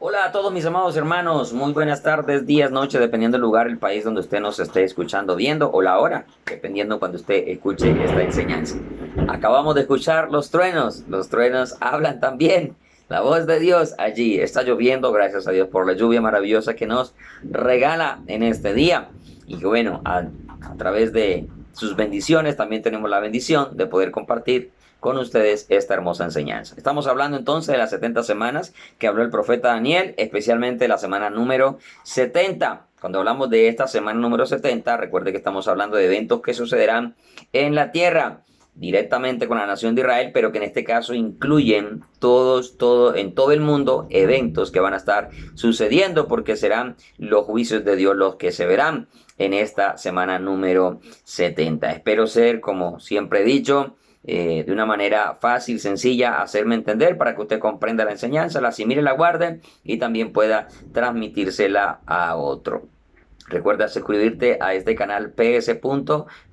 Hola a todos mis amados hermanos, muy buenas tardes, días, noches, dependiendo del lugar, el país donde usted nos esté escuchando, viendo, o la hora, dependiendo cuando usted escuche esta enseñanza. Acabamos de escuchar los truenos hablan también, la voz de Dios allí, está lloviendo, gracias a Dios por la lluvia maravillosa que nos regala en este día. Y que bueno, a través de sus bendiciones también tenemos la bendición de poder compartir con ustedes esta hermosa enseñanza. Estamos hablando entonces de las 70 semanas que habló el profeta Daniel, especialmente la semana número 70. Cuando hablamos de esta semana número 70, recuerde que estamos hablando de eventos que sucederán en la tierra directamente con la nación de Israel, pero que en este caso incluyen en todo el mundo, eventos que van a estar sucediendo porque serán los juicios de Dios los que se verán en esta semana número 70. Espero ser, como siempre he dicho, de una manera fácil, sencilla, hacerme entender para que usted comprenda la enseñanza, la asimile, la guarde y también pueda transmitírsela a otro. Recuerda suscribirte a este canal PS.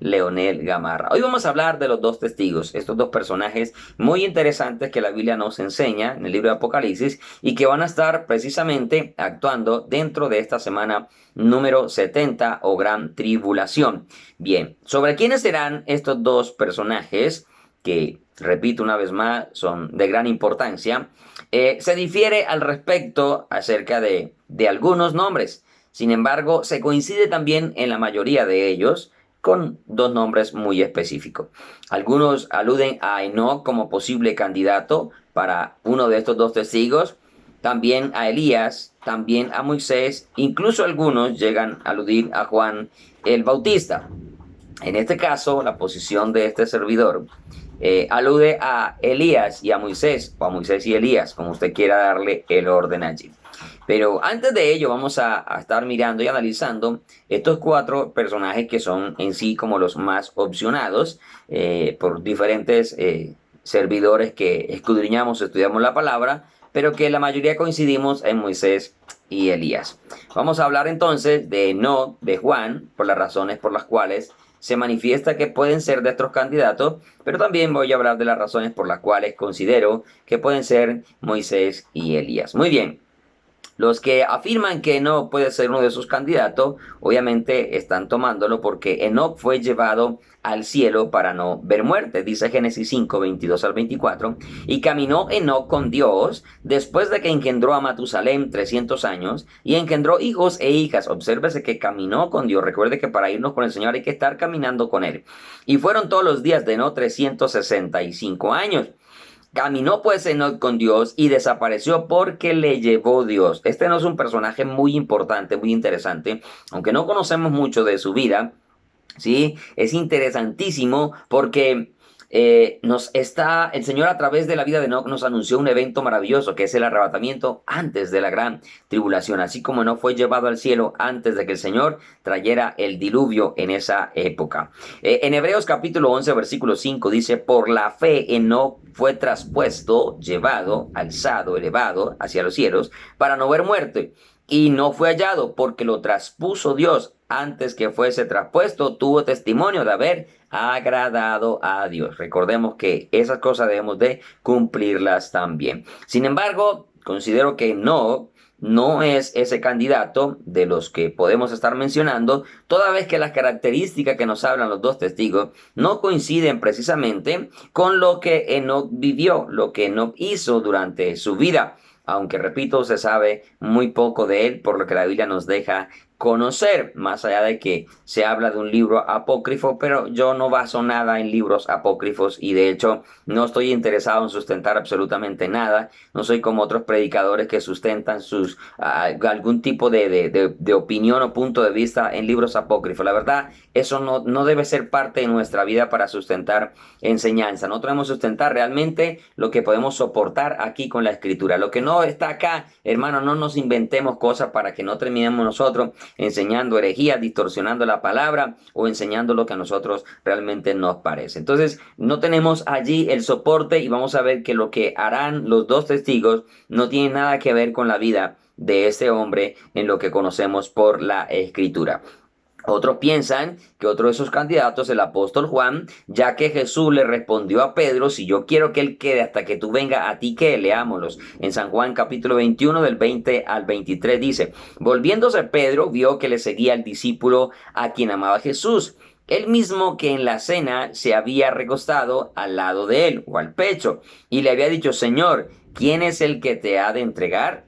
Leonel Gamarra. Hoy vamos a hablar de los dos testigos, estos dos personajes muy interesantes que la Biblia nos enseña en el libro de Apocalipsis y que van a estar precisamente actuando dentro de esta semana número 70 o gran tribulación. Bien, ¿sobre quiénes serán estos dos personajes? Que, repito una vez más, son de gran importancia, se difiere al respecto acerca de algunos nombres. Sin embargo, se coincide también en la mayoría de ellos con dos nombres muy específicos. Algunos aluden a Enoc como posible candidato para uno de estos dos testigos, también a Elías, también a Moisés, incluso algunos llegan a aludir a Juan el Bautista. En este caso, la posición de este servidor alude a Elías y a Moisés, o a Moisés y Elías, como usted quiera darle el orden allí. Pero antes de ello vamos a estar mirando y analizando estos cuatro personajes que son en sí como los más opcionados por diferentes servidores que escudriñamos, estudiamos la palabra, pero que la mayoría coincidimos en Moisés y Elías. Vamos a hablar entonces de Enoc, de Juan, por las razones por las cuales se manifiesta que pueden ser de estos candidatos, pero también voy a hablar de las razones por las cuales considero que pueden ser Moisés y Elías. Muy bien. Los que afirman que Enoc puede ser uno de sus candidatos, obviamente están tomándolo porque Enoc fue llevado al cielo para no ver muerte, dice Génesis 5, 22 al 24, y caminó Enoc con Dios después de que engendró a Matusalem 300 años y engendró hijos e hijas. Obsérvese que caminó con Dios. Recuerde que para irnos con el Señor hay que estar caminando con Él. Y fueron todos los días de Enoc 365 años. Caminó pues Enoc con Dios y desapareció porque le llevó Dios. Este no es un personaje muy importante, muy interesante, aunque no conocemos mucho de su vida, ¿sí? Es interesantísimo porque el Señor a través de la vida de Enoc nos anunció un evento maravilloso que es el arrebatamiento antes de la gran tribulación, así como Enoc fue llevado al cielo antes de que el Señor trayera el diluvio en esa época. En Hebreos capítulo 11 versículo 5 dice, por la fe Enoc fue traspuesto, llevado, alzado, elevado hacia los cielos para no ver muerte. Y no fue hallado porque lo traspuso Dios. Antes que fuese traspuesto, tuvo testimonio de haber agradado a Dios. Recordemos que esas cosas debemos de cumplirlas también. Sin embargo, considero que no es ese candidato de los que podemos estar mencionando, toda vez que las características que nos hablan los dos testigos no coinciden precisamente con lo que Enoc vivió, lo que Enoc hizo durante su vida. Aunque repito, se sabe muy poco de él, por lo que la Biblia nos deja conocer, más allá de que se habla de un libro apócrifo, pero yo no baso nada en libros apócrifos y de hecho no estoy interesado en sustentar absolutamente nada. No soy como otros predicadores que sustentan algún tipo de opinión o punto de vista en libros apócrifos. La verdad, eso no debe ser parte de nuestra vida para sustentar enseñanza. Nosotros debemos sustentar realmente lo que podemos soportar aquí con la escritura. Lo que no está acá, hermano, no nos inventemos cosas para que no terminemos nosotros enseñando herejías, distorsionando la palabra o enseñando lo que a nosotros realmente nos parece. Entonces, no tenemos allí el soporte y vamos a ver que lo que harán los dos testigos no tiene nada que ver con la vida de este hombre en lo que conocemos por la escritura. Otros piensan que otro de esos candidatos es el apóstol Juan, ya que Jesús le respondió a Pedro: si yo quiero que él quede hasta que tú venga, a ti que leámoslos. En San Juan capítulo 21 del 20 al 23 dice: volviéndose Pedro, vio que le seguía el discípulo a quien amaba Jesús, el mismo que en la cena se había recostado al lado de él o al pecho, y le había dicho: Señor, ¿quién es el que te ha de entregar?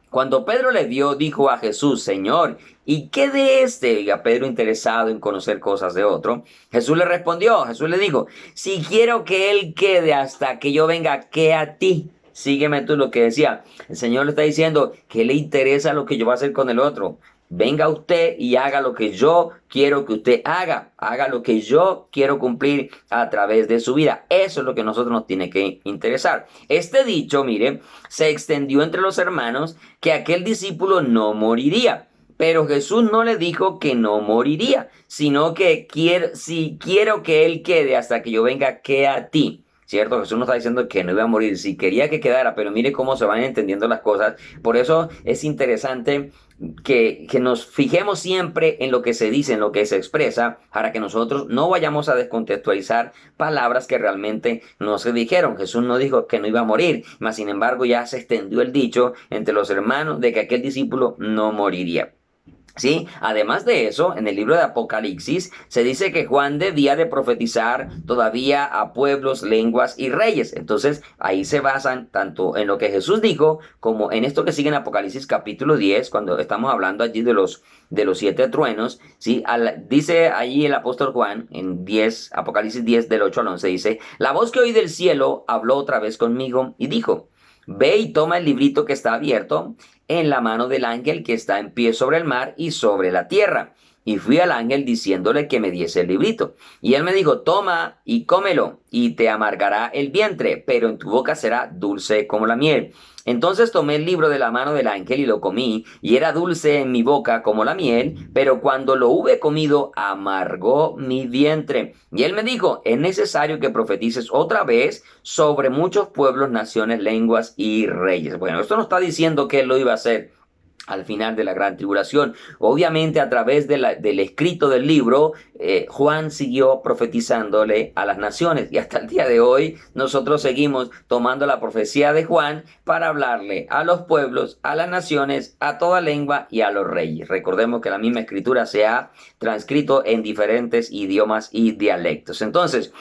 Cuando Pedro le vio, dijo a Jesús: Señor, ¿y qué de este? Y a Pedro, interesado en conocer cosas de otro, Jesús le respondió, Jesús le dijo: si quiero que él quede hasta que yo venga, ¿qué a ti? Sígueme tú. Lo que decía, el Señor le está diciendo que le interesa lo que yo voy a hacer con el otro. Venga usted y haga lo que yo quiero que usted haga. Haga lo que yo quiero cumplir a través de su vida. Eso es lo que a nosotros nos tiene que interesar. Este dicho, mire, se extendió entre los hermanos que aquel discípulo no moriría. Pero Jesús no le dijo que no moriría, sino que si quiero que él quede hasta que yo venga, ¿qué a ti? ¿Cierto? Jesús no está diciendo que no iba a morir, si quería que quedara, pero mire cómo se van entendiendo las cosas. Por eso es interesante que nos fijemos siempre en lo que se dice, en lo que se expresa, para que nosotros no vayamos a descontextualizar palabras que realmente no se dijeron. Jesús no dijo que no iba a morir, mas sin embargo ya se extendió el dicho entre los hermanos de que aquel discípulo no moriría. ¿Sí? Además de eso, en el libro de Apocalipsis se dice que Juan debía de profetizar todavía a pueblos, lenguas y reyes. Entonces, ahí se basan tanto en lo que Jesús dijo como en esto que sigue en Apocalipsis capítulo 10, cuando estamos hablando allí de los 7 truenos. ¿Sí? Dice allí el apóstol Juan en Apocalipsis 10 del 8 al 11, dice: la voz que oí del cielo habló otra vez conmigo y dijo: ve y toma el librito que está abierto en la mano del ángel que está en pie sobre el mar y sobre la tierra. Y fui al ángel diciéndole que me diese el librito. Y él me dijo: toma y cómelo, y te amargará el vientre, pero en tu boca será dulce como la miel. Entonces tomé el libro de la mano del ángel y lo comí, y era dulce en mi boca como la miel, pero cuando lo hube comido, amargó mi vientre. Y él me dijo: es necesario que profetices otra vez sobre muchos pueblos, naciones, lenguas y reyes. Bueno, esto no está diciendo que él lo iba a hacer al final de la gran tribulación. Obviamente, a través del escrito del libro, Juan siguió profetizándole a las naciones, y hasta el día de hoy nosotros seguimos tomando la profecía de Juan para hablarle a los pueblos, a las naciones, a toda lengua y a los reyes. Recordemos que la misma escritura se ha transcrito en diferentes idiomas y dialectos. Entonces,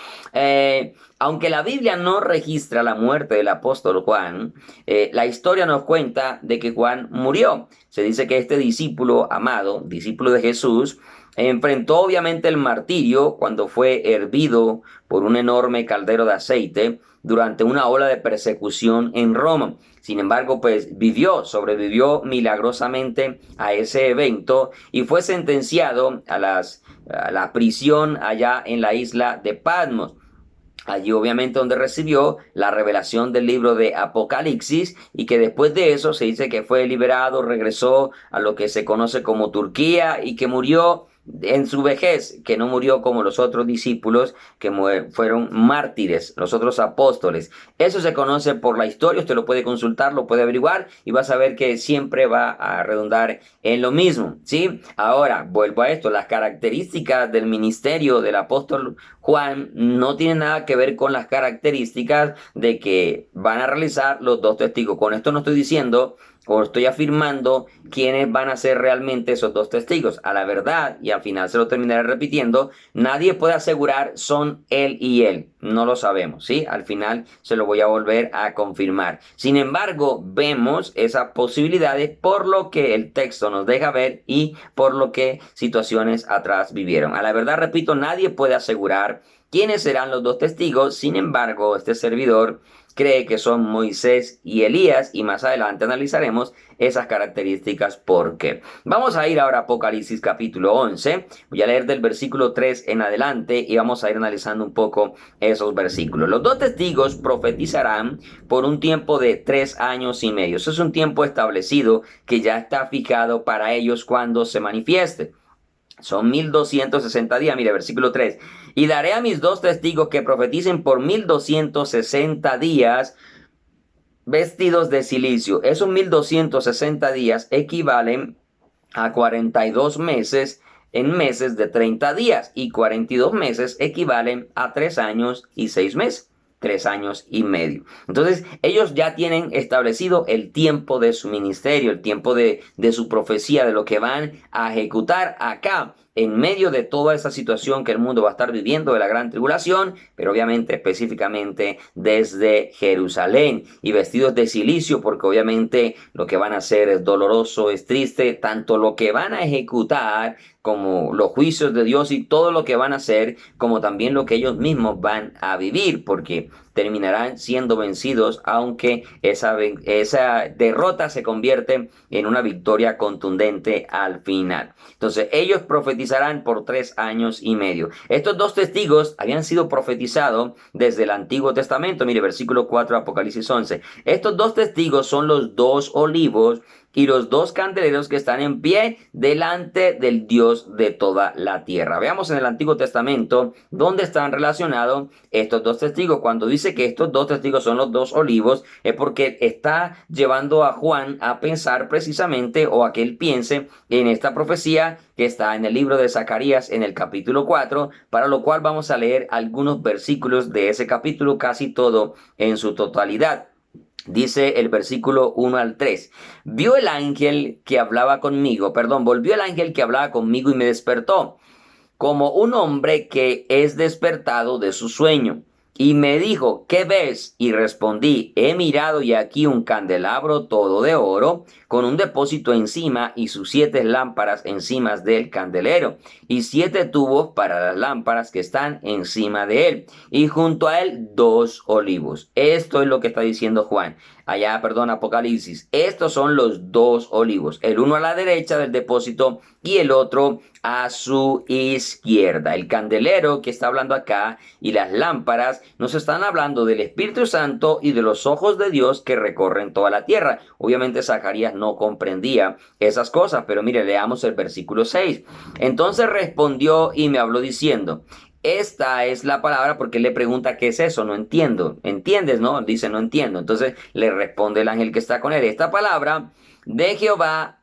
aunque la Biblia no registra la muerte del apóstol Juan, la historia nos cuenta de que Juan murió. Se dice que este discípulo amado, discípulo de Jesús, enfrentó obviamente el martirio cuando fue hervido por un enorme caldero de aceite durante una ola de persecución en Roma. Sin embargo, pues sobrevivió milagrosamente a ese evento y fue sentenciado a la prisión allá en la isla de Patmos. Allí obviamente donde recibió la revelación del libro de Apocalipsis, y que después de eso se dice que fue liberado, regresó a lo que se conoce como Turquía, y que murió en su vejez, que no murió como los otros discípulos que fueron mártires, los otros apóstoles. Eso se conoce por la historia, usted lo puede consultar, lo puede averiguar, y va a saber que siempre va a redundar en lo mismo, ¿sí? Ahora, vuelvo a esto, las características del ministerio del apóstol Juan no tienen nada que ver con las características de que van a realizar los dos testigos. Con esto no estoy diciendo o estoy afirmando quiénes van a ser realmente esos dos testigos. A la verdad, y al final se lo terminaré repitiendo, nadie puede asegurar son él y él. No lo sabemos, ¿sí? Al final se lo voy a volver a confirmar. Sin embargo, vemos esas posibilidades por lo que el texto nos deja ver y por lo que situaciones atrás vivieron. A la verdad, repito, nadie puede asegurar quiénes serán los dos testigos. Sin embargo, este servidor cree que son Moisés y Elías, y más adelante analizaremos esas características por qué. Vamos a ir ahora a Apocalipsis capítulo 11. Voy a leer del versículo 3 en adelante y vamos a ir analizando un poco esos versículos. Los dos testigos profetizarán por un tiempo de 3 años y medio. Eso es un tiempo establecido que ya está fijado para ellos cuando se manifieste. Son 1260 días. Mire, versículo 3. Y daré a mis dos testigos que profeticen por 1260 días vestidos de cilicio. Esos 1260 días equivalen a 42 meses en meses de 30 días y 42 meses equivalen a 3 años y 6 meses. 3 años y medio. Entonces, ellos ya tienen establecido el tiempo de su ministerio, el tiempo de su profecía, de lo que van a ejecutar acá, en medio de toda esa situación que el mundo va a estar viviendo de la gran tribulación, pero obviamente específicamente desde Jerusalén y vestidos de cilicio, porque obviamente lo que van a hacer es doloroso, es triste, tanto lo que van a ejecutar como los juicios de Dios y todo lo que van a hacer, como también lo que ellos mismos van a vivir, porque terminarán siendo vencidos, aunque esa derrota se convierte en una victoria contundente al final. Entonces, ellos profetizarán por 3 años y medio. Estos dos testigos habían sido profetizados desde el Antiguo Testamento. Mire, versículo 4, Apocalipsis 11. Estos dos testigos son los dos olivos y los dos candeleros que están en pie delante del Dios de toda la tierra. Veamos en el Antiguo Testamento dónde están relacionados estos dos testigos. Cuando dice que estos dos testigos son los dos olivos, es porque está llevando a Juan a pensar precisamente, o a que él piense en esta profecía que está en el libro de Zacarías en el capítulo 4, para lo cual vamos a leer algunos versículos de ese capítulo, casi todo en su totalidad. Dice el versículo 1 al 3. Volvió el ángel que hablaba conmigo y me despertó, como un hombre que es despertado de su sueño. Y me dijo, ¿qué ves? Y respondí, he mirado y aquí un candelabro todo de oro, con un depósito encima y sus 7 lámparas encima del candelero, y 7 tubos para las lámparas que están encima de él, y junto a él 2 olivos. Esto es lo que está diciendo Juan. Apocalipsis. Estos son los 2 olivos, el uno a la derecha del depósito y el otro a su izquierda. El candelero que está hablando acá y las lámparas nos están hablando del Espíritu Santo y de los ojos de Dios que recorren toda la tierra. Obviamente Zacarías no comprendía esas cosas, pero mire, leamos el versículo 6. Entonces respondió y me habló diciendo, esta es la palabra, porque él le pregunta qué es eso, no entiendo. ¿Entiendes? No, dice no entiendo. Entonces le responde el ángel que está con él, esta palabra de Jehová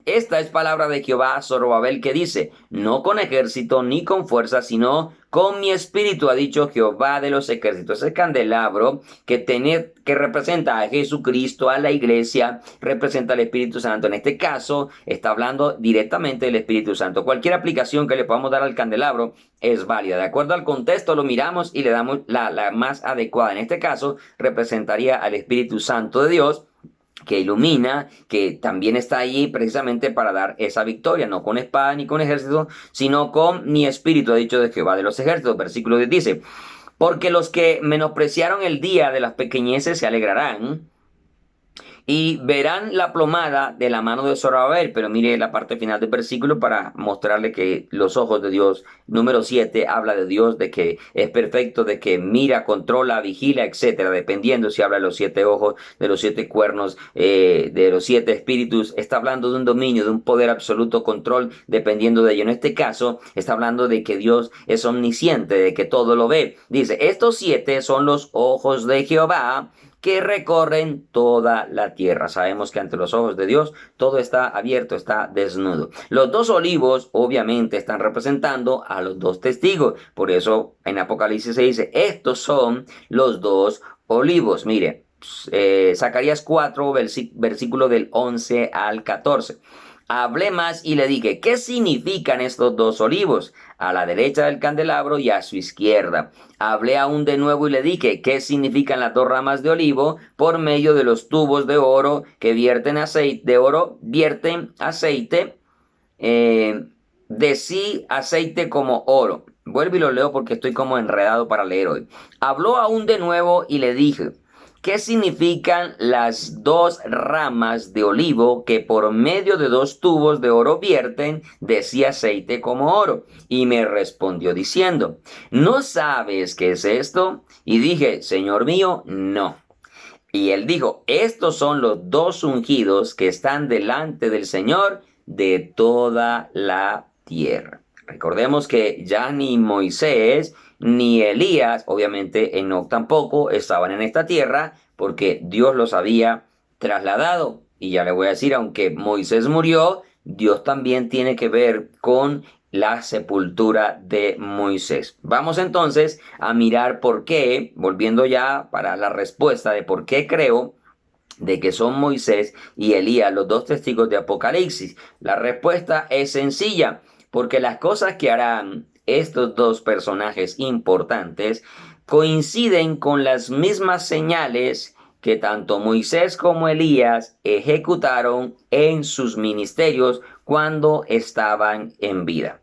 esta es palabra de Jehová a Zorobabel, que dice, no con ejército ni con fuerza, sino con mi espíritu, ha dicho Jehová de los ejércitos. Ese candelabro que representa a Jesucristo, a la iglesia, representa al Espíritu Santo. En este caso, está hablando directamente del Espíritu Santo. Cualquier aplicación que le podamos dar al candelabro es válida. De acuerdo al contexto, lo miramos y le damos la más adecuada. En este caso, representaría al Espíritu Santo de Dios, que ilumina, que también está allí precisamente para dar esa victoria, no con espada ni con ejército, sino con mi espíritu, ha dicho de Jehová de los ejércitos. Versículo 10 dice, porque los que menospreciaron el día de las pequeñeces se alegrarán y verán la plomada de la mano de Zorobabel. Pero mire la parte final del versículo para mostrarle que los ojos de Dios, número 7, habla de Dios, de que es perfecto, de que mira, controla, vigila, etcétera. Dependiendo si habla de los 7 ojos, de los 7 cuernos, de los 7 espíritus, está hablando de un dominio, de un poder absoluto, control, dependiendo de ello. En este caso, está hablando de que Dios es omnisciente, de que todo lo ve. Dice, estos 7 son los ojos de Jehová, que recorren toda la tierra. Sabemos que ante los ojos de Dios todo está abierto, está desnudo. Los 2 olivos obviamente están representando a los 2 testigos. Por eso en Apocalipsis se dice, estos son los 2 olivos. Mire, Zacarías 4, versículo del 11 al 14. Hablé más y le dije, ¿qué significan estos 2 olivos? A la derecha del candelabro y a su izquierda. Hablé aún de nuevo y le dije, ¿qué significan las 2 ramas de olivo por medio de los tubos de oro que vierten aceite, de sí aceite como oro? Vuelvo y lo leo porque estoy como enredado para leer hoy. Habló aún de nuevo y le dije, ¿qué significan las 2 ramas de olivo que por medio de 2 tubos de oro vierten de sí aceite como oro? Y me respondió diciendo, ¿no sabes qué es esto? Y dije, Señor mío, no. Y él dijo, estos son los 2 ungidos que están delante del Señor de toda la tierra. Recordemos que ya ni Moisés ni Elías, obviamente Enoc tampoco, estaban en esta tierra porque Dios los había trasladado. Y ya le voy a decir, aunque Moisés murió, Dios también tiene que ver con la sepultura de Moisés. Vamos entonces a mirar por qué, volviendo ya para la respuesta de por qué creo de que son Moisés y Elías los dos testigos de Apocalipsis. La respuesta es sencilla, porque las cosas que harán estos dos personajes importantes coinciden con las mismas señales que tanto Moisés como Elías ejecutaron en sus ministerios cuando estaban en vida.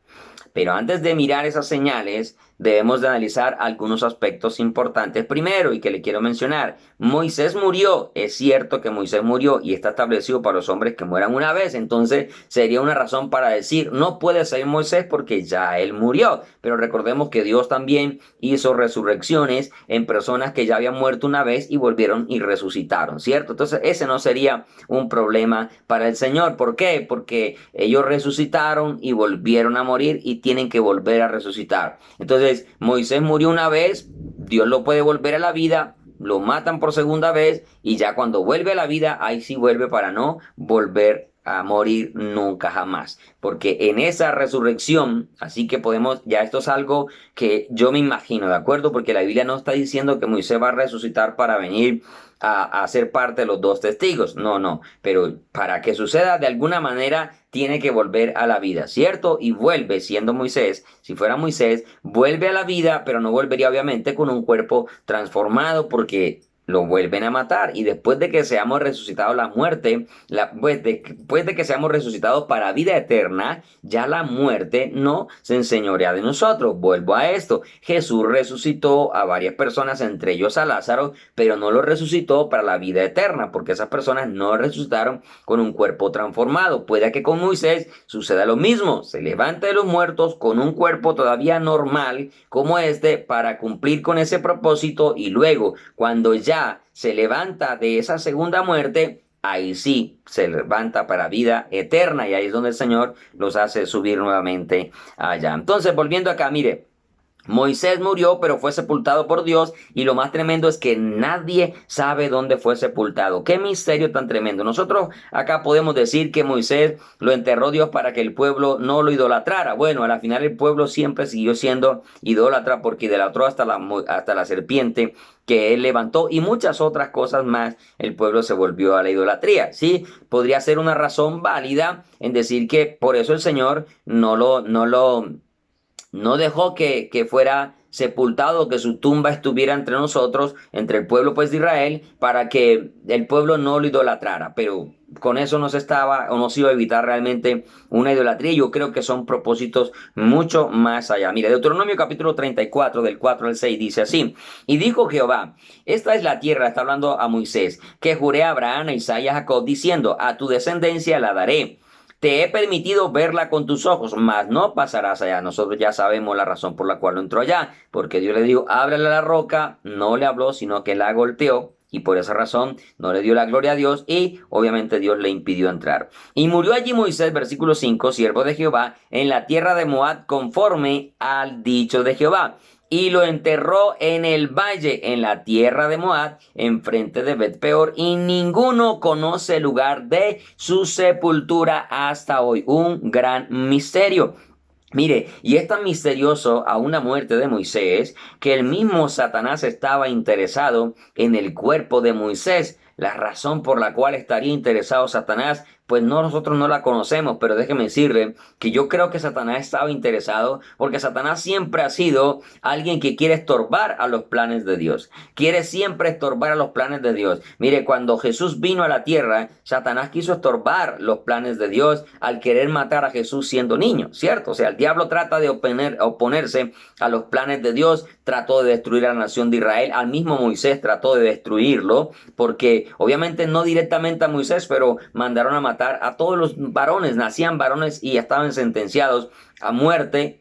Pero antes de mirar esas señales, debemos de analizar algunos aspectos importantes primero y que le quiero mencionar. Moisés murió, es cierto que Moisés murió y está establecido para los hombres que mueran una vez, entonces sería una razón para decir no puede ser Moisés porque ya él murió, pero recordemos que Dios también hizo resurrecciones en personas que ya habían muerto una vez y volvieron y resucitaron, ¿cierto? Entonces ese no sería un problema para el Señor. ¿Por qué? Porque ellos resucitaron y volvieron a morir y tienen que volver a resucitar. Entonces, Moisés murió una vez, Dios lo puede volver a la vida, lo matan por segunda vez y ya cuando vuelve a la vida, ahí sí vuelve para no volver a morir nunca jamás. Porque en esa resurrección, así que podemos, ya esto es algo que yo me imagino, ¿de acuerdo? Porque la Biblia no está diciendo que Moisés va a resucitar para venir a ser parte de los dos testigos. No, pero para que suceda de alguna manera tiene que volver a la vida, ¿cierto? Y vuelve siendo Moisés, si fuera Moisés, vuelve a la vida, pero no volvería obviamente con un cuerpo transformado porque lo vuelven a matar y después de que seamos resucitados la muerte, después de que seamos resucitados para vida eterna, ya la muerte no se enseñorea de nosotros. Vuelvo a esto, Jesús resucitó a varias personas, entre ellos a Lázaro, pero no lo resucitó para la vida eterna, porque esas personas no resucitaron con un cuerpo transformado. Puede que con Moisés suceda lo mismo, se levanta de los muertos con un cuerpo todavía normal como este para cumplir con ese propósito y luego cuando ya se levanta de esa segunda muerte, ahí sí se levanta para vida eterna y ahí es donde el Señor los hace subir nuevamente allá. Entonces, volviendo acá, mire, Moisés murió, pero fue sepultado por Dios y lo más tremendo es que nadie sabe dónde fue sepultado. ¡Qué misterio tan tremendo! Nosotros acá podemos decir que Moisés lo enterró Dios para que el pueblo no lo idolatrara. Bueno, a la final el pueblo siempre siguió siendo idólatra porque idolatró hasta la serpiente que él levantó y muchas otras cosas más, el pueblo se volvió a la idolatría. Sí, podría ser una razón válida en decir que por eso el Señor no dejó que fuera sepultado, que su tumba estuviera entre nosotros, entre el pueblo pues de Israel, para que el pueblo no lo idolatrara. Pero con eso no se estaba o no se iba a evitar realmente una idolatría. Yo creo que son propósitos mucho más allá. Mira, Deuteronomio capítulo 34, del 4 al 6, dice así: y dijo Jehová, esta es la tierra, está hablando a Moisés, que juré a Abraham, a Isaac y a Jacob, diciendo, a tu descendencia la daré. Te he permitido verla con tus ojos, mas no pasarás allá. Nosotros ya sabemos la razón por la cual no entró allá, porque Dios le dijo, ábrele a la roca, no le habló, sino que la golpeó, y por esa razón no le dio la gloria a Dios, y obviamente Dios le impidió entrar. Y murió allí Moisés, versículo 5, siervo de Jehová, en la tierra de Moab, conforme al dicho de Jehová. Y lo enterró en el valle, en la tierra de Moab, enfrente de Bet-peor, y ninguno conoce el lugar de su sepultura hasta hoy. Un gran misterio. Mire, y es tan misterioso a una muerte de Moisés que el mismo Satanás estaba interesado en el cuerpo de Moisés. La razón por la cual estaría interesado Satanás, pues nosotros no la conocemos, pero déjeme decirle que yo creo que Satanás estaba interesado porque Satanás siempre ha sido alguien que quiere estorbar a los planes de Dios. Quiere siempre estorbar a los planes de Dios. Mire, cuando Jesús vino a la tierra, Satanás quiso estorbar los planes de Dios al querer matar a Jesús siendo niño, ¿cierto? O sea, el diablo trata de oponerse a los planes de Dios, trató de destruir a la nación de Israel, al mismo Moisés trató de destruirlo, porque obviamente no directamente a Moisés, pero mandaron a matar a todos los varones, nacían varones y estaban sentenciados a muerte.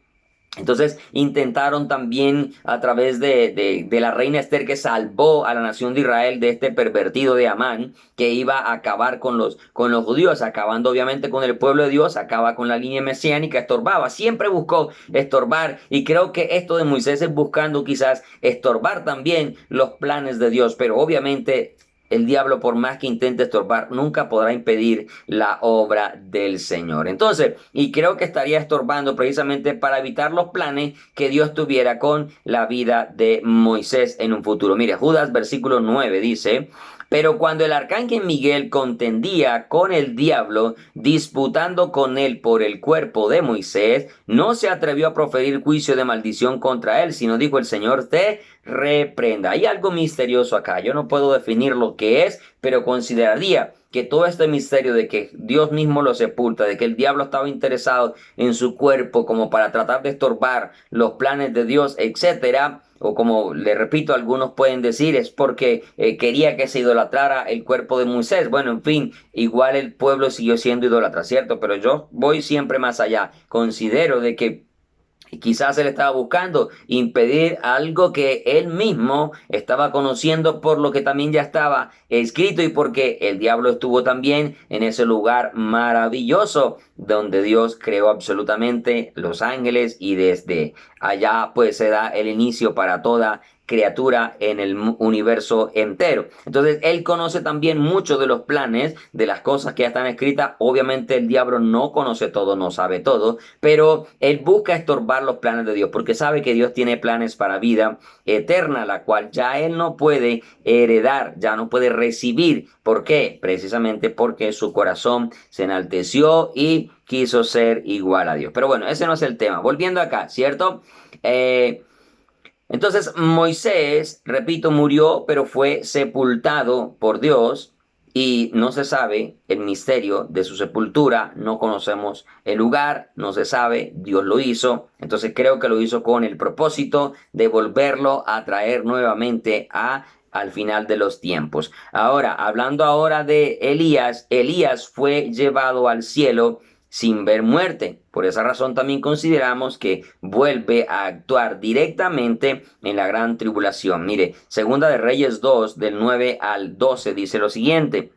Entonces intentaron también a través de la reina Esther, que salvó a la nación de Israel de este pervertido de Amán, que iba a acabar con los judíos, acabando obviamente con el pueblo de Dios, acaba con la línea mesiánica, estorbaba, siempre buscó estorbar, y creo que esto de Moisés es buscando quizás estorbar también los planes de Dios, pero obviamente el diablo, por más que intente estorbar, nunca podrá impedir la obra del Señor. Entonces, y creo que estaría estorbando precisamente para evitar los planes que Dios tuviera con la vida de Moisés en un futuro. Mire, Judas versículo 9 dice: pero cuando el arcángel Miguel contendía con el diablo, disputando con él por el cuerpo de Moisés, no se atrevió a proferir juicio de maldición contra él, sino dijo: el Señor te reprenda. Hay algo misterioso acá. Yo no puedo definir lo que es, pero consideraría que todo este misterio de que Dios mismo lo sepulta, de que el diablo estaba interesado en su cuerpo como para tratar de estorbar los planes de Dios, etcétera, o como le repito, algunos pueden decir, es porque quería que se idolatrara el cuerpo de Moisés. Bueno, en fin, igual el pueblo siguió siendo idólatra, ¿cierto? Pero yo voy siempre más allá. Considero de que quizás él estaba buscando impedir algo que él mismo estaba conociendo, por lo que también ya estaba escrito y porque el diablo estuvo también en ese lugar maravilloso donde Dios creó absolutamente los ángeles, y desde allá pues se da el inicio para toda criatura en el universo entero. Entonces él conoce también mucho de los planes, de las cosas que ya están escritas. Obviamente el diablo no conoce todo, no sabe todo, pero él busca estorbar los planes de Dios porque sabe que Dios tiene planes para vida eterna, la cual ya él no puede heredar, ya no puede recibir. ¿Por qué? Precisamente porque su corazón se enalteció y quiso ser igual a Dios. Pero bueno, ese no es el tema. Volviendo acá, ¿cierto? Entonces Moisés, repito, murió, pero fue sepultado por Dios y no se sabe el misterio de su sepultura, no conocemos el lugar, no se sabe, Dios lo hizo. Entonces creo que lo hizo con el propósito de volverlo a traer nuevamente al final de los tiempos. Ahora, hablando ahora de Elías, Elías fue llevado al cielo sin ver muerte. Por esa razón también consideramos que vuelve a actuar directamente en la gran tribulación. Mire, Segunda de Reyes 2, del 9 al 12, dice lo siguiente: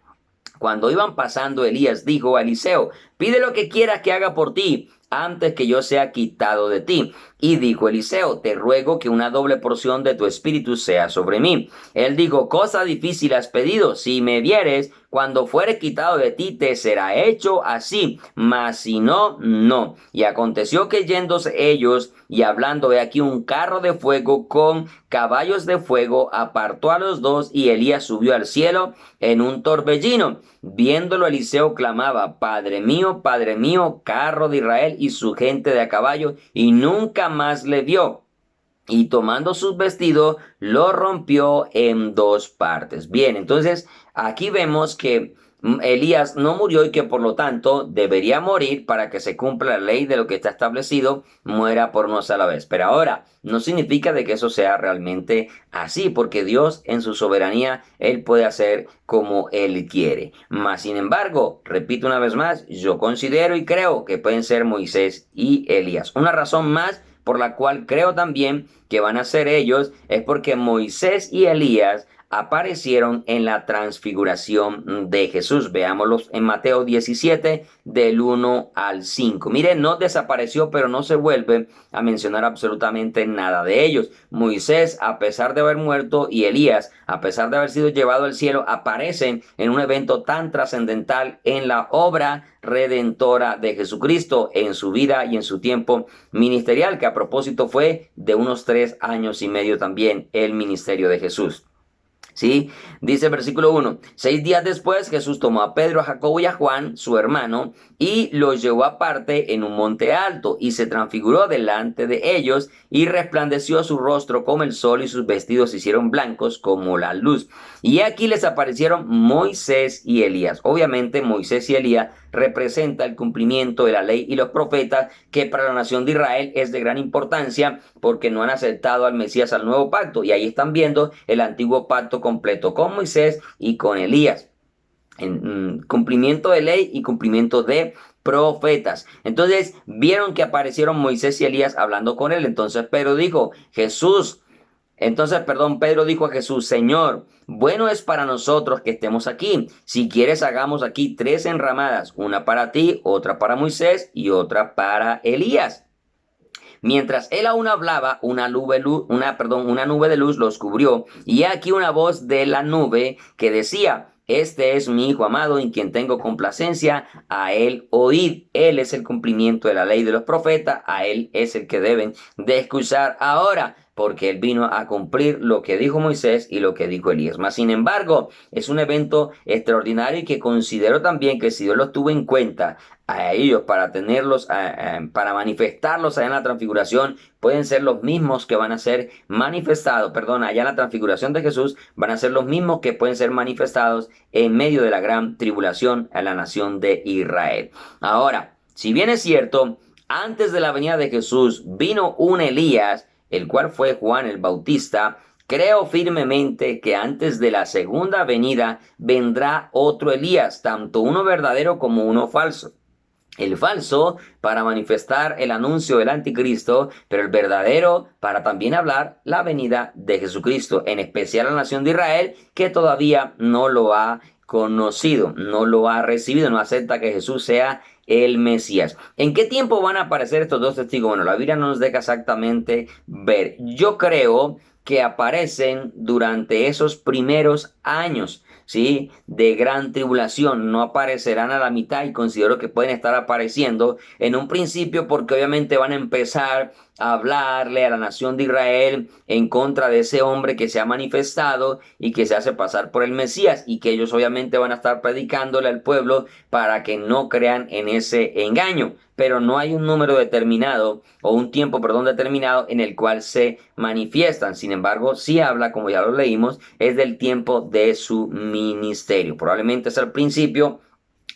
cuando iban pasando, Elías dijo a Eliseo: pide lo que quieras que haga por ti, antes que yo sea quitado de ti. Y dijo Eliseo: te ruego que una doble porción de tu espíritu sea sobre mí. Él dijo: cosa difícil has pedido. Si me vieres, cuando fuere quitado de ti, te será hecho así, mas si no, no. Y aconteció que yéndose ellos y hablando, he aquí un carro de fuego con caballos de fuego apartó a los dos, y Elías subió al cielo en un torbellino. Viéndolo, Eliseo clamaba: Padre mío, carro de Israel y su gente de a caballo, y nunca más le vio. Y tomando sus vestidos, lo rompió en dos partes. Bien, entonces aquí vemos que Elías no murió y que por lo tanto debería morir para que se cumpla la ley de lo que está establecido: muera por una sola vez. Pero ahora no significa de que eso sea realmente así, porque Dios en su soberanía, Él puede hacer como Él quiere. Mas sin embargo, repito una vez más, yo considero y creo que pueden ser Moisés y Elías. Una razón más por la cual creo también que van a ser ellos es porque Moisés y Elías aparecieron en la transfiguración de Jesús. Veámoslos en Mateo 17, del 1 al 5. Miren, no desapareció, pero no se vuelve a mencionar absolutamente nada de ellos. Moisés, a pesar de haber muerto, y Elías, a pesar de haber sido llevado al cielo, aparecen en un evento tan trascendental en la obra redentora de Jesucristo, en su vida y en su tiempo ministerial, que a propósito fue de unos 3 años y medio también el ministerio de Jesús. ¿Sí? Dice el versículo 1: 6 días después, Jesús tomó a Pedro, a Jacobo y a Juan, su hermano, y los llevó aparte en un monte alto, y se transfiguró delante de ellos, y resplandeció su rostro como el sol, y sus vestidos se hicieron blancos como la luz. Y aquí les aparecieron Moisés y Elías. Obviamente Moisés y Elías representa el cumplimiento de la ley y los profetas, que para la nación de Israel es de gran importancia porque no han aceptado al Mesías, al nuevo pacto, y ahí están viendo el antiguo pacto completo con Moisés y con Elías, en cumplimiento de ley y cumplimiento de profetas. Entonces vieron que aparecieron Moisés y Elías hablando con él. Entonces Pedro dijo a Jesús: Señor, bueno es para nosotros que estemos aquí. Si quieres, hagamos aquí 3 enramadas, una para ti, otra para Moisés y otra para Elías. Mientras él aún hablaba, una nube de luz los cubrió, y aquí una voz de la nube que decía: este es mi Hijo amado, en quien tengo complacencia, a él oíd. Él es el cumplimiento de la ley de los profetas, a él es el que deben de escuchar ahora, porque él vino a cumplir lo que dijo Moisés y lo que dijo Elías. Mas, sin embargo, es un evento extraordinario y que considero también que si Dios los tuvo en cuenta a ellos para tenerlos, para manifestarlos allá en la transfiguración, pueden ser los mismos que van a ser manifestados, allá en la transfiguración de Jesús, van a ser los mismos que pueden ser manifestados en medio de la gran tribulación a la nación de Israel. Ahora, si bien es cierto, antes de la venida de Jesús vino un Elías, el cual fue Juan el Bautista, creo firmemente que antes de la segunda venida vendrá otro Elías, tanto uno verdadero como uno falso. El falso para manifestar el anuncio del anticristo, pero el verdadero para también hablar la venida de Jesucristo, en especial a la nación de Israel, que todavía no lo ha conocido, no lo ha recibido, no acepta que Jesús sea el Mesías. ¿En qué tiempo van a aparecer estos dos testigos? Bueno, la Biblia no nos deja exactamente ver. Yo creo que aparecen durante esos primeros años, ¿sí?, de gran tribulación. No aparecerán a la mitad, y considero que pueden estar apareciendo en un principio porque obviamente van a empezar a hablarle a la nación de Israel en contra de ese hombre que se ha manifestado y que se hace pasar por el Mesías, y que ellos obviamente van a estar predicándole al pueblo para que no crean en ese engaño. Pero no hay un número determinado o un tiempo, determinado en el cual se manifiestan. Sin embargo, sí habla, como ya lo leímos, es del tiempo de su ministerio. Probablemente es al principio,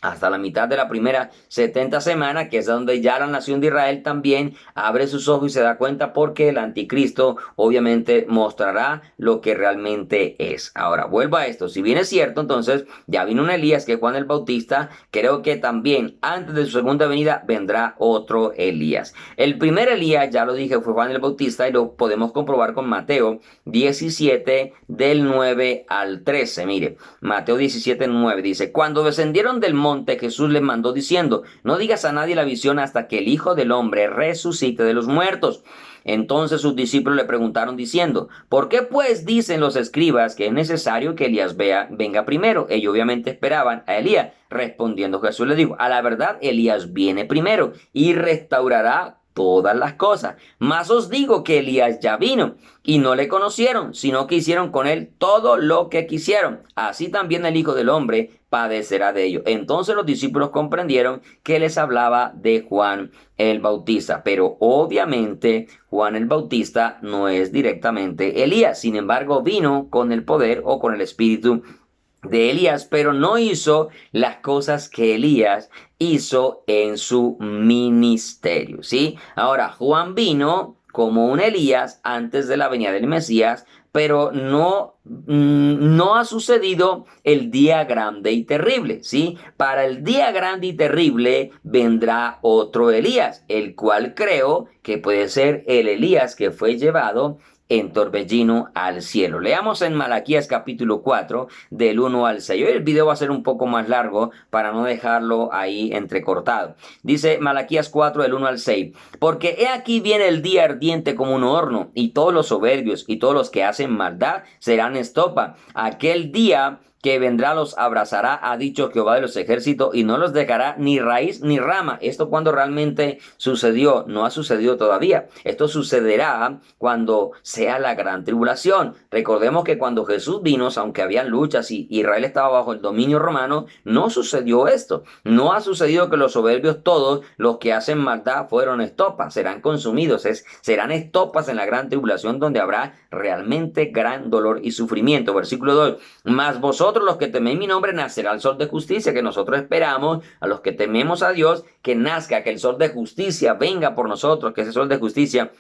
hasta la mitad de la primera 70 semanas, que es donde ya la nación de Israel también abre sus ojos y se da cuenta, porque el anticristo obviamente mostrará lo que realmente es. Ahora, vuelvo a esto. Si bien es cierto, entonces ya vino un Elías, que es Juan el Bautista, creo que también antes de su segunda venida vendrá otro Elías. El primer Elías, ya lo dije, fue Juan el Bautista, y lo podemos comprobar con Mateo 17 del 9 al 13. Mire, Mateo 17, 9 dice: cuando descendieron del monte, Jesús les mandó diciendo: no digas a nadie la visión hasta que el Hijo del Hombre resucite de los muertos. Entonces sus discípulos le preguntaron diciendo: ¿por qué pues dicen los escribas que es necesario que Elías venga primero? Ellos obviamente esperaban a Elías. Respondiendo Jesús les dijo: a la verdad, Elías viene primero y restaurará todas las cosas. Mas os digo que Elías ya vino y no le conocieron, sino que hicieron con él todo lo que quisieron. Así también el Hijo del Hombre padecerá de ello. Entonces los discípulos comprendieron que les hablaba de Juan el Bautista, pero obviamente Juan el Bautista no es directamente Elías. Sin embargo, vino con el poder o con el espíritu de Elías, pero no hizo las cosas que Elías hizo en su ministerio, ¿sí? Ahora, Juan vino como un Elías antes de la venida del Mesías, pero no ha sucedido el día grande y terrible, ¿sí? Para el día grande y terrible vendrá otro Elías, el cual creo que puede ser el Elías que fue llevado en torbellino al cielo. Leamos en Malaquías capítulo 4 del 1 al 6. Hoy el video va a ser un poco más largo para no dejarlo ahí entrecortado. Dice Malaquías 4 del 1 al 6. Porque he aquí viene el día ardiente como un horno, y todos los soberbios y todos los que hacen maldad serán estopa. Aquel día que vendrá los abrazará, ha dicho Jehová de los ejércitos, y no los dejará ni raíz ni rama. Esto cuando realmente sucedió, no ha sucedido todavía. Esto sucederá cuando sea la gran tribulación. Recordemos que cuando Jesús vino, aunque habían luchas y Israel estaba bajo el dominio romano, no sucedió esto. No ha sucedido que los soberbios, todos los que hacen maldad, fueron estopas, serán consumidos, serán estopas en la gran tribulación, donde habrá realmente gran dolor y sufrimiento. Versículo 2. Mas vosotros, los que teméis mi nombre, nacerá el sol de justicia, que nosotros esperamos, a los que tememos a Dios, que nazca, que el sol de justicia venga por nosotros, que ese sol de justicia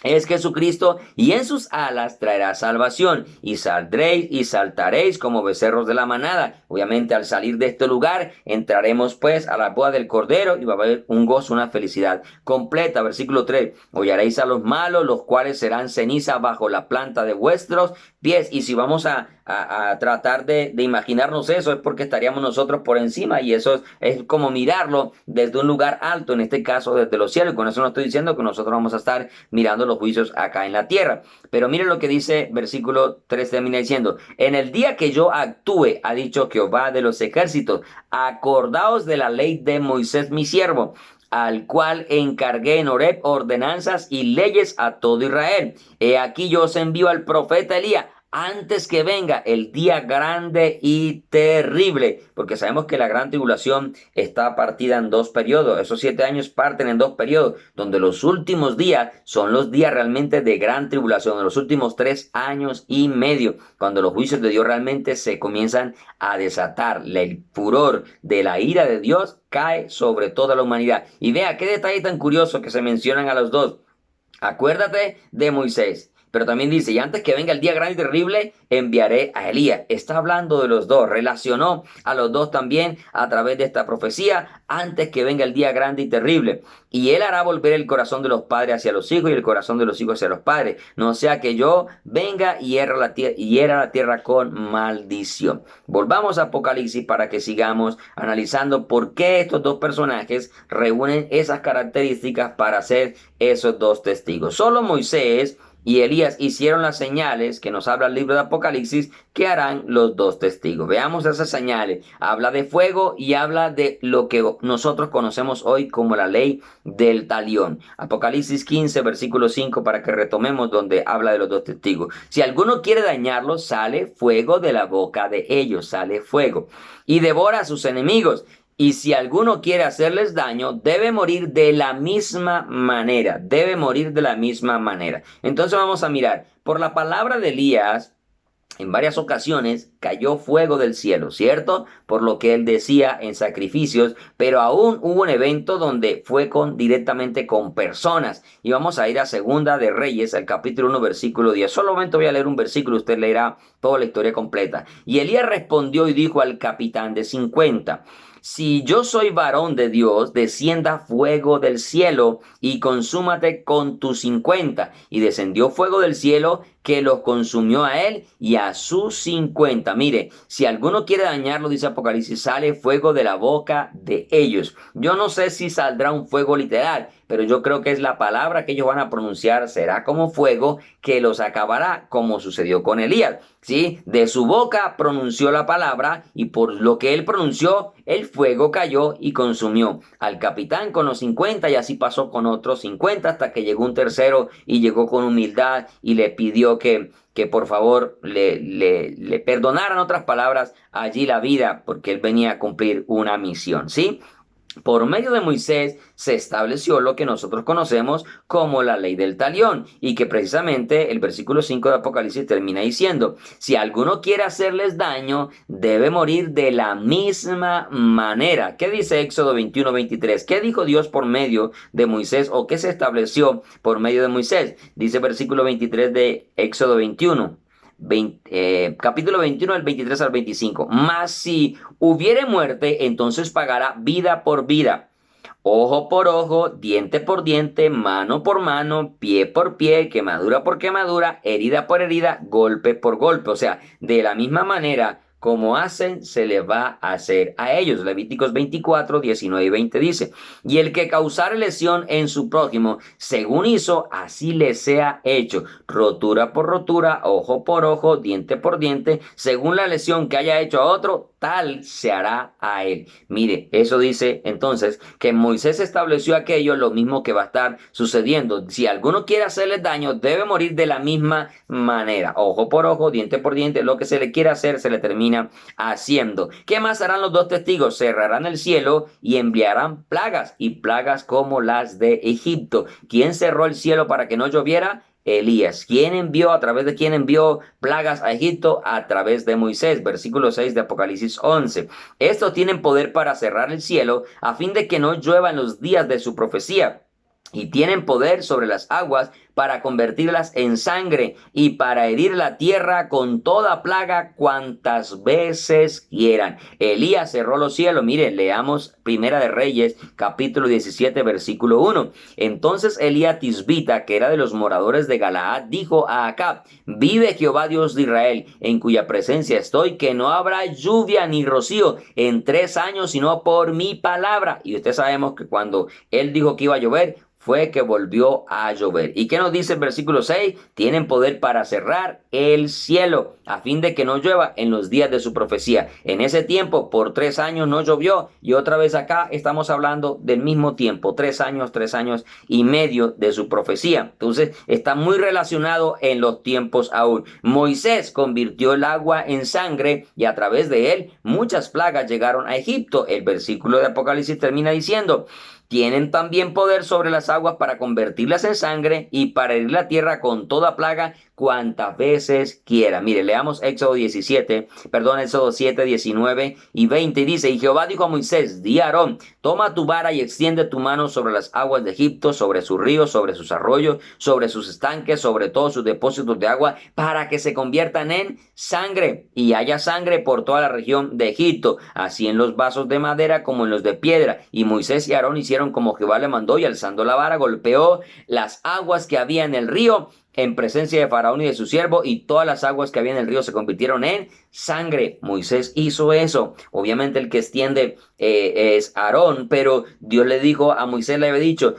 es Jesucristo, y en sus alas traerá salvación, y saldréis y saltaréis como becerros de la manada. Obviamente, al salir de este lugar, entraremos pues a la boda del Cordero, y va a haber un gozo, una felicidad completa. Versículo 3. Hollaréis a los malos, los cuales serán ceniza bajo la planta de vuestros pies. Y si vamos a a tratar de imaginarnos eso, es porque estaríamos nosotros por encima y eso es como mirarlo desde un lugar alto, en este caso desde los cielos. Y con eso no estoy diciendo que nosotros vamos a estar mirando los juicios acá en la tierra. Pero mire lo que dice versículo 3, termina diciendo: en el día que yo actúe, ha dicho Jehová de los ejércitos, acordaos de la ley de Moisés mi siervo, al cual encargué en Horeb ordenanzas y leyes a todo Israel. He aquí yo os envío al profeta Elías antes que venga el día grande y terrible, porque sabemos que la gran tribulación está partida en dos periodos. Esos 7 años parten en dos periodos, donde los últimos días son los días realmente de gran tribulación, en los últimos 3 años y medio, cuando los juicios de Dios realmente se comienzan a desatar. El furor de la ira de Dios cae sobre toda la humanidad. Y vea qué detalle tan curioso que se mencionan a los dos. Acuérdate de Moisés. Pero también dice: y antes que venga el día grande y terrible, enviaré a Elías. Está hablando de los dos. Relacionó a los dos también a través de esta profecía: antes que venga el día grande y terrible. Y él hará volver el corazón de los padres hacia los hijos y el corazón de los hijos hacia los padres. No sea que yo venga y hiera la tierra con maldición. Volvamos a Apocalipsis para que sigamos analizando por qué estos dos personajes reúnen esas características para ser esos dos testigos. Solo Moisés y Elías hicieron las señales que nos habla el libro de Apocalipsis, que harán los dos testigos. Veamos esas señales. Habla de fuego y habla de lo que nosotros conocemos hoy como la ley del talión. Apocalipsis 15, versículo 5, para que retomemos donde habla de los dos testigos. Si alguno quiere dañarlos, sale fuego de la boca de ellos, sale fuego, y devora a sus enemigos. Y si alguno quiere hacerles daño, debe morir de la misma manera. Debe morir de la misma manera. Entonces vamos a mirar. Por la palabra de Elías, en varias ocasiones cayó fuego del cielo, ¿cierto? Por lo que él decía en sacrificios, pero aún hubo un evento donde fue directamente con personas. Y vamos a ir a Segunda de Reyes, al capítulo 1, versículo 10. Solamente voy a leer un versículo, usted leerá toda la historia completa. Y Elías respondió y dijo al capitán de 50: si yo soy varón de Dios, descienda fuego del cielo y consúmate con tus 50. Y descendió fuego del cielo que los consumió a él y a sus 50. Mire, si alguno quiere dañarlo, dice Apocalipsis, sale fuego de la boca de ellos. Yo no sé si saldrá un fuego literal, pero yo creo que es la palabra que ellos van a pronunciar, será como fuego que los acabará, como sucedió con Elías. ¿Sí? De su boca pronunció la palabra y por lo que él pronunció, el fuego cayó y consumió al capitán con los 50, y así pasó con otros 50 hasta que llegó un tercero y llegó con humildad y le pidió que por favor le perdonaran, otras palabras, allí la vida, porque él venía a cumplir una misión, ¿sí? Por medio de Moisés se estableció lo que nosotros conocemos como la ley del talión, y que precisamente el versículo 5 de Apocalipsis termina diciendo: si alguno quiere hacerles daño, debe morir de la misma manera. ¿Qué dice Éxodo 21, 23? ¿Qué dijo Dios por medio de Moisés, o qué se estableció por medio de Moisés? Dice versículo 23 de Éxodo 21. Capítulo 21 del 23 al 25. Mas si hubiere muerte, entonces pagará vida por vida, ojo por ojo, diente por diente, mano por mano, pie por pie, quemadura por quemadura, herida por herida, golpe por golpe. O sea, de la misma manera como hacen, se les va a hacer a ellos. Levíticos 24, 19 y 20 dice: y el que causare lesión en su prójimo, según hizo, así le sea hecho. Rotura por rotura, ojo por ojo, diente por diente, según la lesión que haya hecho a otro, tal se hará a él. Mire, eso dice entonces que Moisés estableció aquello, lo mismo que va a estar sucediendo. Si alguno quiere hacerle daño, debe morir de la misma manera. Ojo por ojo, diente por diente, lo que se le quiere hacer, se le termina haciendo. ¿Qué más harán los dos testigos? Cerrarán el cielo y enviarán plagas, y plagas como las de Egipto. ¿Quién cerró el cielo para que no lloviera? Elías. ¿A través de quién envió plagas a Egipto? A través de Moisés. Versículo 6 de Apocalipsis 11. Estos tienen poder para cerrar el cielo a fin de que no llueva en los días de su profecía, y tienen poder sobre las aguas para convertirlas en sangre y para herir la tierra con toda plaga cuantas veces quieran. Elías cerró los cielos. Mire, leamos Primera de Reyes, capítulo 17, versículo 1. Entonces Elías Tisbita, que era de los moradores de Galaad, dijo a Acab: vive Jehová Dios de Israel, en cuya presencia estoy, que no habrá lluvia ni rocío en 3 años, sino por mi palabra. Y usted sabemos que cuando él dijo que iba a llover, fue que volvió a llover. ¿Y qué nos dice el versículo 6? Tienen poder para cerrar el cielo, a fin de que no llueva en los días de su profecía. En ese tiempo, por 3 años no llovió, y otra vez acá estamos hablando del mismo tiempo, 3 años y medio de su profecía. Entonces, está muy relacionado en los tiempos aún. Moisés convirtió el agua en sangre, y a través de él muchas plagas llegaron a Egipto. El versículo de Apocalipsis termina diciendo: tienen también poder sobre las aguas para convertirlas en sangre y para herir la tierra con toda plaga cuantas veces quiera. Mire, leamos Éxodo 7, 19 y 20. Y dice: y Jehová dijo a Moisés: di a Aarón, toma tu vara y extiende tu mano sobre las aguas de Egipto, sobre sus ríos, sobre sus arroyos, sobre sus estanques, sobre todos sus depósitos de agua, para que se conviertan en sangre, y haya sangre por toda la región de Egipto, así en los vasos de madera como en los de piedra. Y Moisés y Aarón hicieron como Jehová le mandó, y alzando la vara golpeó las aguas que había en el río en presencia de Faraón y de su siervo, y todas las aguas que había en el río se convirtieron en sangre. Moisés hizo eso. Obviamente el que extiende es Aarón, pero Dios le dijo a Moisés, le había dicho: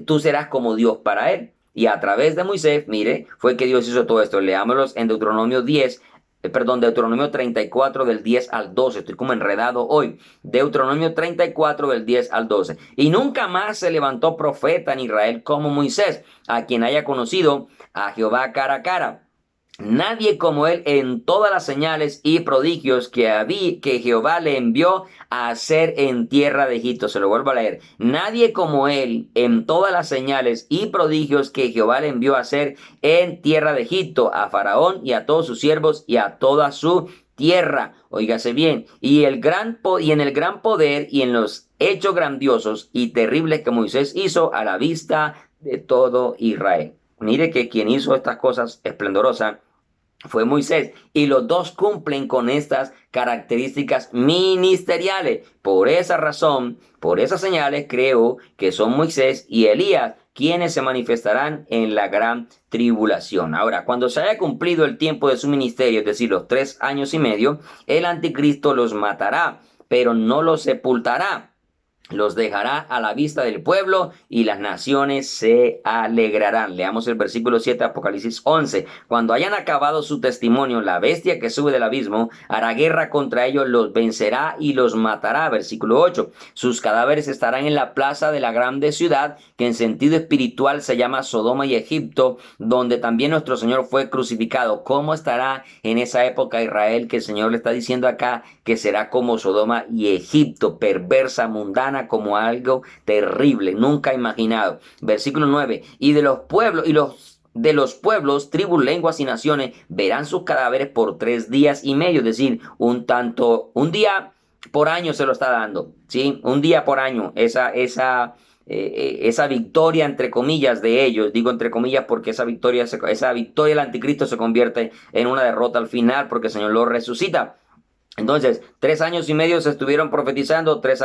tú serás como Dios para él. Y a través de Moisés, mire, fue que Dios hizo todo esto. Leámoslos en Deuteronomio 34 del 10 al 12. Estoy como enredado hoy. Deuteronomio 34 del 10 al 12. Y nunca más se levantó profeta en Israel como Moisés, a quien haya conocido a Jehová cara a cara. Nadie como él en todas las señales y prodigios que Jehová le envió a hacer en tierra de Egipto. Se lo vuelvo a leer. Nadie como él en todas las señales y prodigios que Jehová le envió a hacer en tierra de Egipto, a Faraón y a todos sus siervos y a toda su tierra. Óigase bien. Y en el gran poder y en los hechos grandiosos y terribles que Moisés hizo a la vista de todo Israel. Mire que quien hizo estas cosas esplendorosas fue Moisés, y los dos cumplen con estas características ministeriales. Por esa razón, por esas señales, creo que son Moisés y Elías quienes se manifestarán en la gran tribulación. Ahora, cuando se haya cumplido el tiempo de su ministerio, es decir, los 3 años y medio, el anticristo los matará, pero no los sepultará. Los dejará a la vista del pueblo y las naciones se alegrarán. Leamos el versículo 7 de Apocalipsis 11. Cuando hayan acabado su testimonio, la bestia que sube del abismo hará guerra contra ellos, los vencerá y los matará. Versículo 8. Sus cadáveres estarán en la plaza de la grande ciudad, que en sentido espiritual se llama Sodoma y Egipto, donde también nuestro Señor fue crucificado. ¿Cómo estará en esa época Israel, que el Señor le está diciendo acá que será como Sodoma y Egipto, perversa, mundana, como algo terrible, nunca imaginado? Versículo 9. Y de los pueblos, tribus, lenguas y naciones verán sus cadáveres por 3 días y medio, es decir, un día por año se lo está dando, ¿sí? Un día por año, esa victoria, entre comillas, de ellos. Digo entre comillas porque esa victoria del anticristo se convierte en una derrota al final, porque el Señor lo resucita. Entonces, 3 años y medio se estuvieron profetizando, 3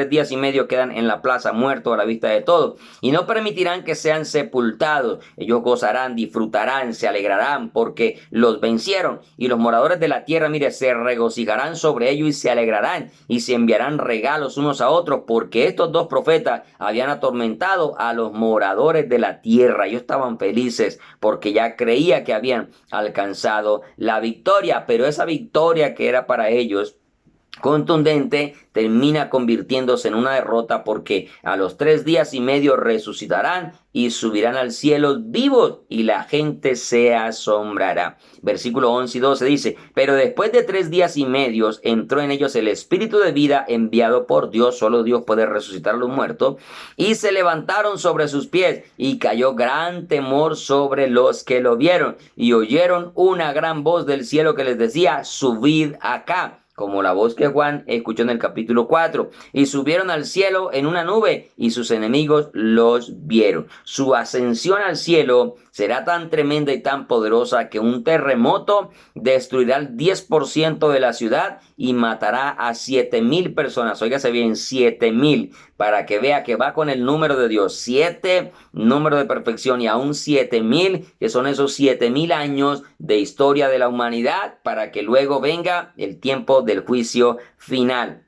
días y medio quedan en la plaza muertos a la vista de todos. Y no permitirán que sean sepultados. Ellos gozarán, disfrutarán, se alegrarán porque los vencieron. Y los moradores de la tierra, mire, se regocijarán sobre ellos y se alegrarán y se enviarán regalos unos a otros, porque estos 2 profetas habían atormentado a los moradores de la tierra. Ellos estaban felices porque ya creía que habían alcanzado la victoria, pero esa victoria que era para ellos contundente termina convirtiéndose en una derrota, porque a los 3 días y medio resucitarán y subirán al cielo vivos, y la gente se asombrará. Versículo 11 y 12 dice: pero después de 3 días y medio entró en ellos el espíritu de vida enviado por Dios. Solo Dios puede resucitar a los muertos. Y se levantaron sobre sus pies, y cayó gran temor sobre los que lo vieron, y oyeron una gran voz del cielo que les decía: subid acá. como la voz que Juan escuchó en el capítulo 4. Y subieron al cielo en una nube y sus enemigos los vieron. Su ascensión al cielo será tan tremenda y tan poderosa que un terremoto destruirá el 10% de la ciudad y matará a 7,000 personas. Óigase bien, 7,000, para que vea que va con el número de Dios. 7, número de perfección, y aún 7,000, que son esos 7,000 años de historia de la humanidad, para que luego venga el tiempo del juicio final.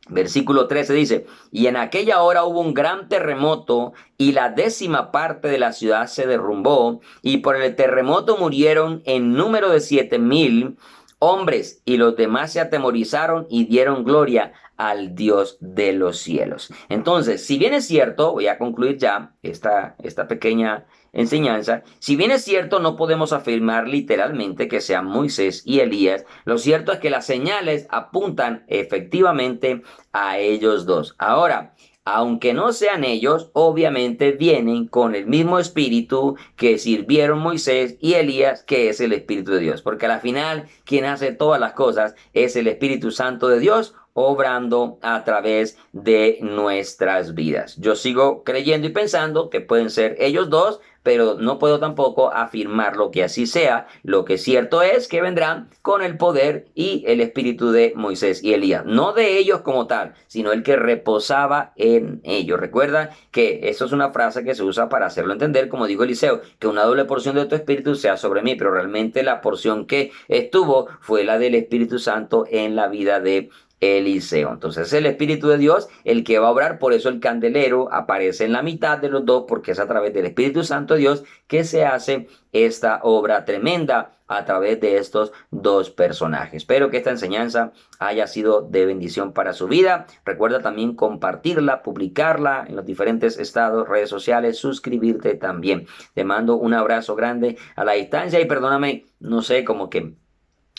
Versículo 13 dice, y en aquella hora hubo un gran terremoto y la 10ª parte de la ciudad se derrumbó y por el terremoto murieron en número de 7,000 hombres y los demás se atemorizaron y dieron gloria al Dios de los cielos. Entonces, si bien es cierto, voy a concluir ya esta pequeña enseñanza, si bien es cierto, no podemos afirmar literalmente que sean Moisés y Elías, lo cierto es que las señales apuntan efectivamente a ellos dos. Ahora, aunque no sean ellos, obviamente vienen con el mismo espíritu que sirvieron Moisés y Elías, que es el Espíritu de Dios. Porque al final, quien hace todas las cosas es el Espíritu Santo de Dios, obrando a través de nuestras vidas. Yo sigo creyendo y pensando que pueden ser ellos dos, pero no puedo tampoco afirmarlo que así sea. Lo que es cierto es que vendrán con el poder y el espíritu de Moisés y Elías. No de ellos como tal, sino el que reposaba en ellos. Recuerda que eso es una frase que se usa para hacerlo entender, como dijo Eliseo, que una doble porción de tu espíritu sea sobre mí, pero realmente la porción que estuvo fue la del Espíritu Santo en la vida de Eliseo. Entonces es el Espíritu de Dios el que va a obrar, por eso el candelero aparece en la mitad de los dos, porque es a través del Espíritu Santo de Dios que se hace esta obra tremenda a través de estos dos personajes. Espero que esta enseñanza haya sido de bendición para su vida. Recuerda también compartirla, publicarla en los diferentes estados, redes sociales, suscribirte también. Te mando un abrazo grande a la distancia y perdóname, no sé, como que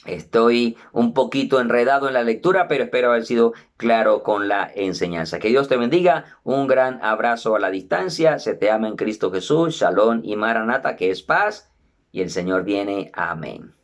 estoy un poquito enredado en la lectura, pero espero haber sido claro con la enseñanza. Que Dios te bendiga. Un gran abrazo a la distancia. Se te ama en Cristo Jesús. Shalom y Maranata, que es paz. Y el Señor viene. Amén.